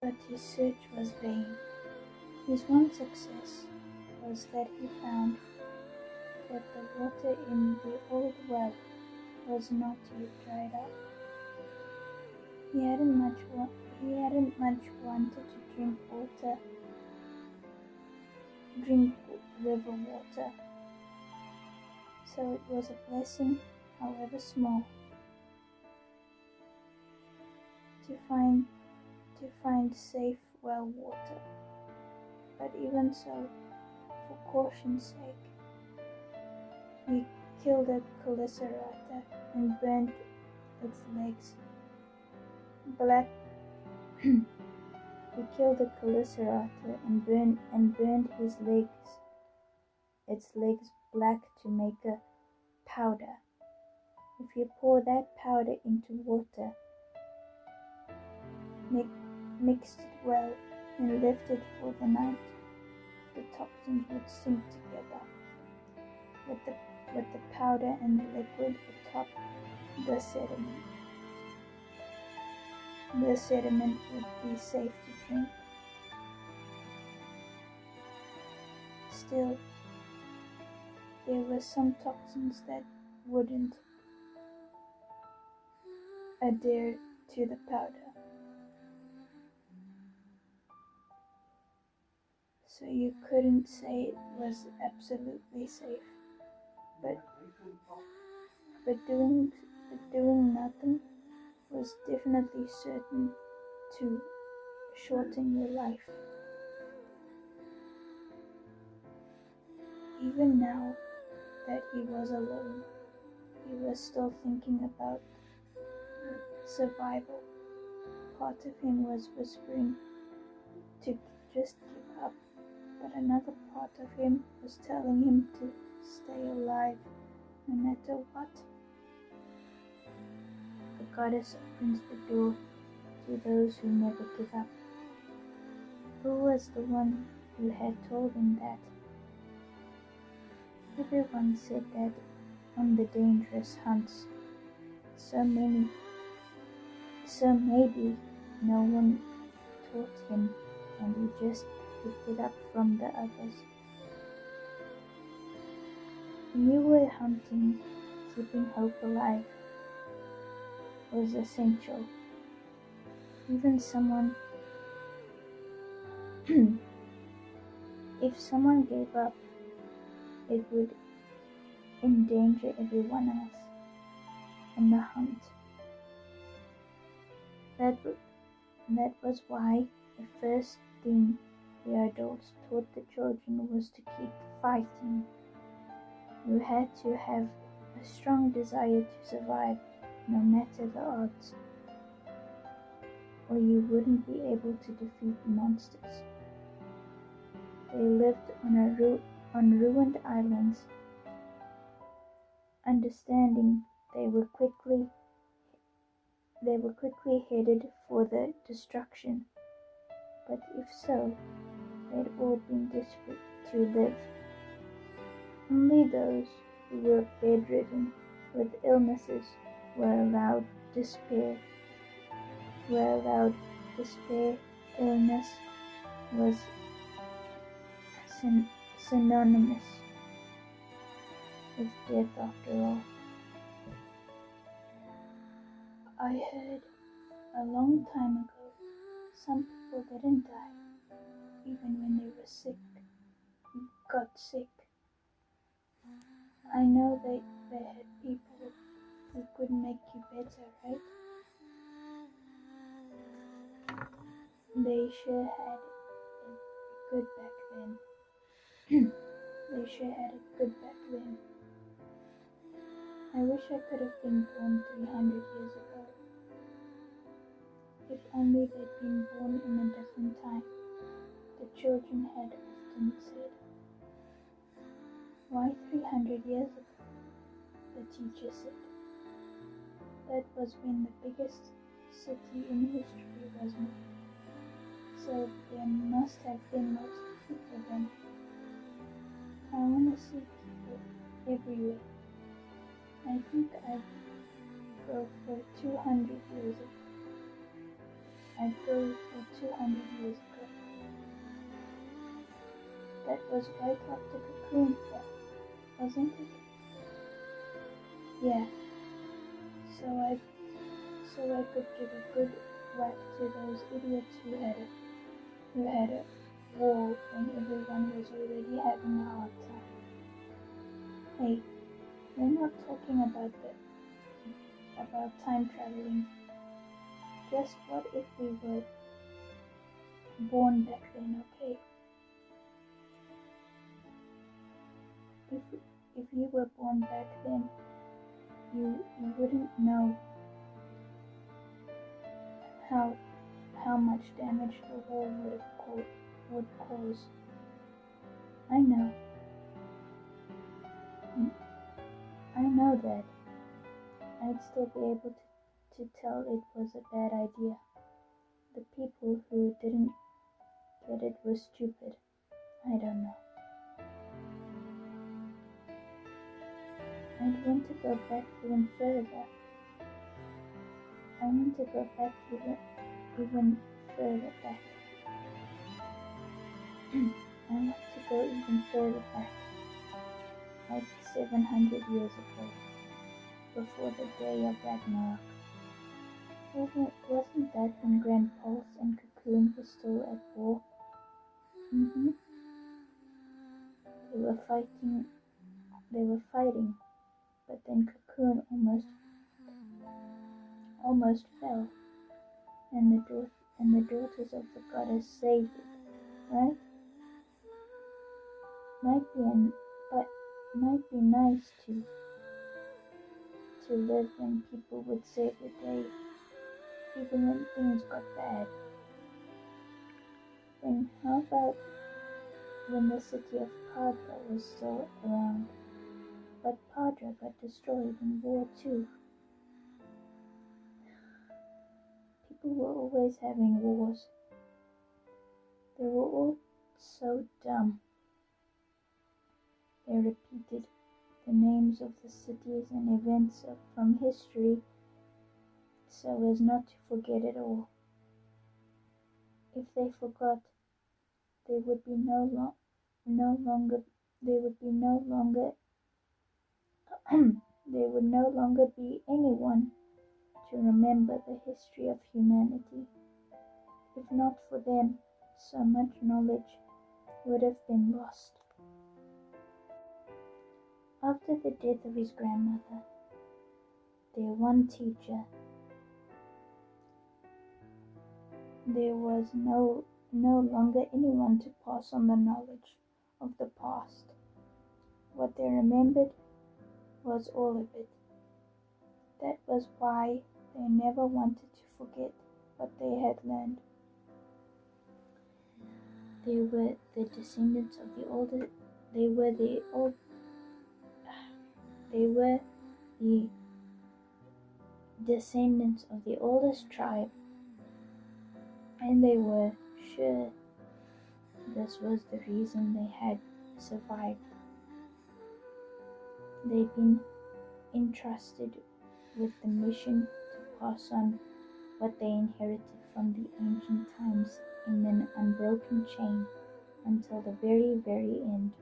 But his search was vain. His one success was that he found that the water in the old well was not yet dried up. He hadn't much wanted to drink river water. So it was a blessing, however small, to find safe well water. But even so, for caution's sake, he killed a Xlll-2 and burnt its legs black. He killed a Xlll-2 and burned its legs black to make a powder. If you pour that powder into water, mixed it well, and left it for the night, the toxins would sink together with the powder and the liquid atop the sediment. The sediment would be safe to drink. Still, there were some toxins that wouldn't adhere to the powder. So you couldn't say it was absolutely safe. But doing nothing was definitely certain to shorten your life. Even now that he was alone, he was still thinking about survival. Part of him was whispering to just give up, but another part of him was telling him to stay alive no matter what. The goddess opens the door to those who never give up. Who was the one who had told him that? Everyone said that on the dangerous hunts. So maybe no one taught him and he just picked it up from the others. When you were hunting, keeping hope alive was essential. Even if someone gave up, it would endanger everyone else in the hunt. That was why the first thing the adults taught the children was to keep fighting. You had to have a strong desire to survive no matter the odds, or you wouldn't be able to defeat the monsters. They lived on ruined islands, understanding they were quickly headed for the destruction. But if so, they'd all been desperate to live. Only those who were bedridden with illnesses were allowed despair. Illness was synonymous with death after all. I heard a long time ago, some people didn't die, even when they were sick, got sick. I know they had people who could make you better, right? They sure had it good back then. I wish I could have been born 300 years ago. If only they'd been born in a different time, the children had often said. Why 300 years ago? The teacher said. That was when the biggest city in history was made. So there must have been lots of people then. I want to see people everywhere. I think I'd go for 200 years ago. I'd go for 200 years ago. That was right after Cocoon fell, wasn't it? Yeah, so I could give a good whack to those idiots who had a war when everyone was already having a hard time. Hey, we're not talking about time traveling. Just what if we were born back then, okay? If you were born back then, you wouldn't know how much damage the war would cause. I know that. I'd still be able to tell it was a bad idea. The people who didn't get it were stupid. I don't know. I'd want to go back even further. I want to go back even further back. I want to go even further back, like 700 years ago, before the day of Ragnarok. Wasn't that when Grand Pulse and Cocoon were still at war? They were fighting, but then Cocoon almost fell, and the daughters of the goddess saved it, right? Might be nice to live when people would save the day, even when things got bad. Then how about when the city of Padra was still around? But Padra got destroyed in War II. People were always having wars. They were all so dumb. They repeated the names of the cities and events from history so as not to forget it all. If they forgot, they would no longer be anyone to remember the history of humanity. If not for them, so much knowledge would have been lost. After the death of his grandmother, their one teacher, there was no longer anyone to pass on the knowledge of the past. What they remembered was all of it. That was why they never wanted to forget what they had learned. They were the descendants of they were the descendants of the oldest tribe, and they were sure this was the reason they had survived. They'd been entrusted with the mission to pass on what they inherited from the ancient times in an unbroken chain until the very, very end.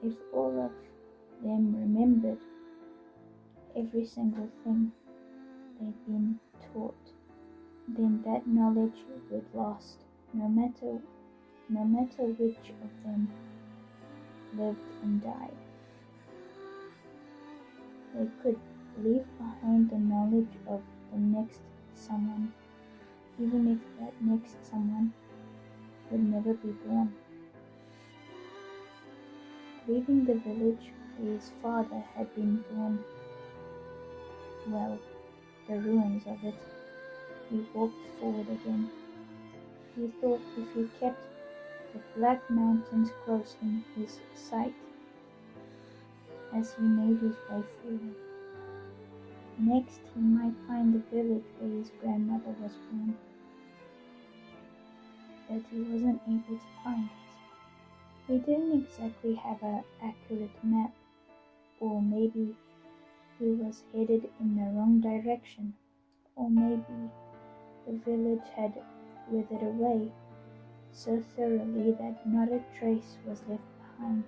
If all of them remembered every single thing they'd been taught, then that knowledge would last, no matter which of them lived and died. They could leave behind the knowledge of the next someone, even if that next someone would never be born. Leaving the village where his father had been born, well, the ruins of it, he walked forward again. He thought if he kept the Black Mountains close in his sight as he made his way forward, next he might find the village where his grandmother was born. But he wasn't able to find it. He didn't exactly have an accurate map, or maybe he was headed in the wrong direction, or maybe the village had withered away so thoroughly that not a trace was left behind.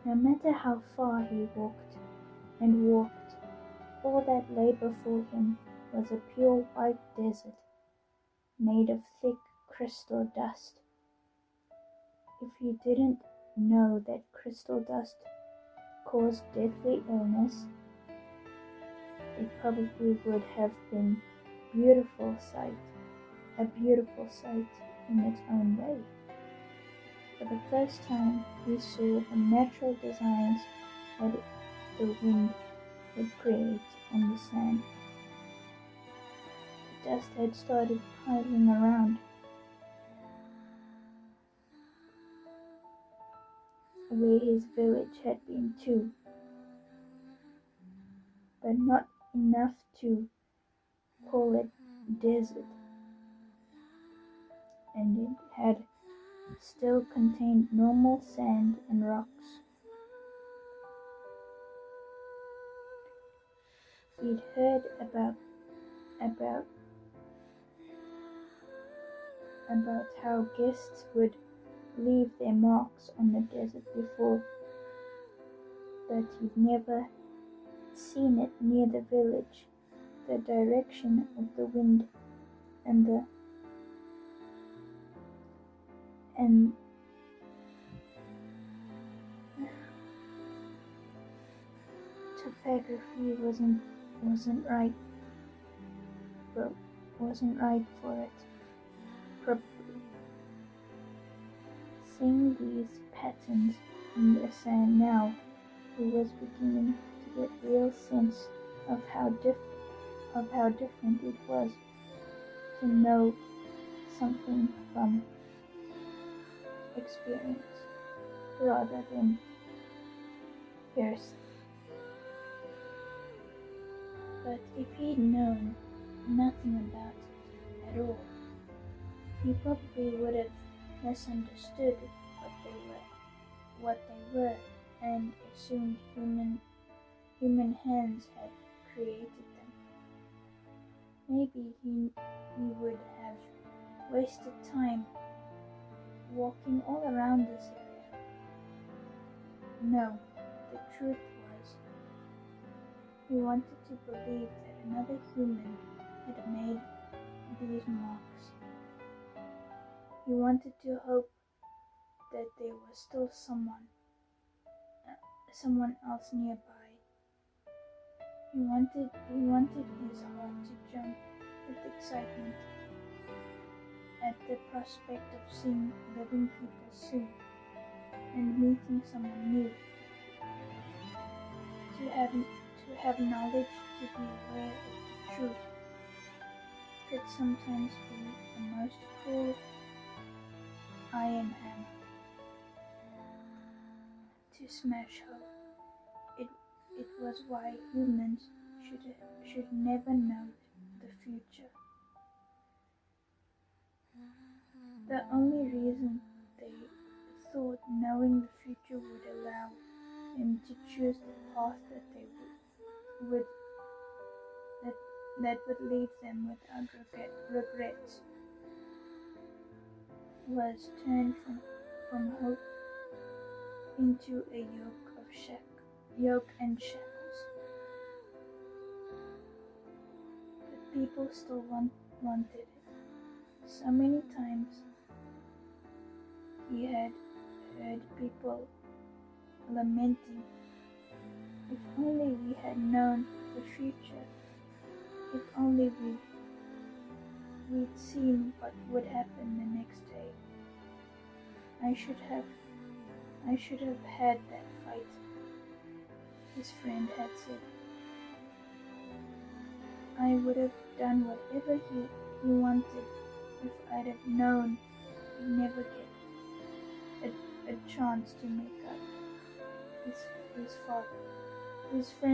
No matter how far he walked and walked, all that lay before him was a pure white desert made of thick crystal dust. If you didn't know that crystal dust caused deadly illness, it probably would have been a beautiful sight in its own way. For the first time, he saw the natural designs that the wind would create on the sand. The dust had started piling around, where his village had been too, but not enough to call it desert, and it had still contained normal sand and rocks. He'd heard about how guests would leave their marks on the desert before, but he'd never seen it near the village. The direction of the wind and the topography wasn't right for it. Probably. Seeing these patterns in the sand now, he was beginning to get real sense of how different it was to know something from experience rather than hearsay. But if he'd known nothing about it at all, he probably would have misunderstood what they were and assumed human hands had created them. Maybe he would have wasted time walking all around this area. No, the truth was, he wanted to believe that another human had made these marks. He wanted to hope that there was still someone else nearby. He wanted his heart to jump with excitement at the prospect of seeing living people soon and meeting someone new. To have knowledge, to be aware of the truth, could sometimes be the most cruel iron hammer to smash hope. It was why humans should never know the future. The only reason they thought knowing the future would allow them to choose the path that would leave them without regrets was turned from hope into a yoke and shackles. But people still wanted it. So many times he had heard people lamenting, if only we had known the future, if only we'd seen what would happen the next day. I should have had that fight, his friend had said. I would have done whatever he wanted if I'd have known he'd never get a chance to make up his father. His friend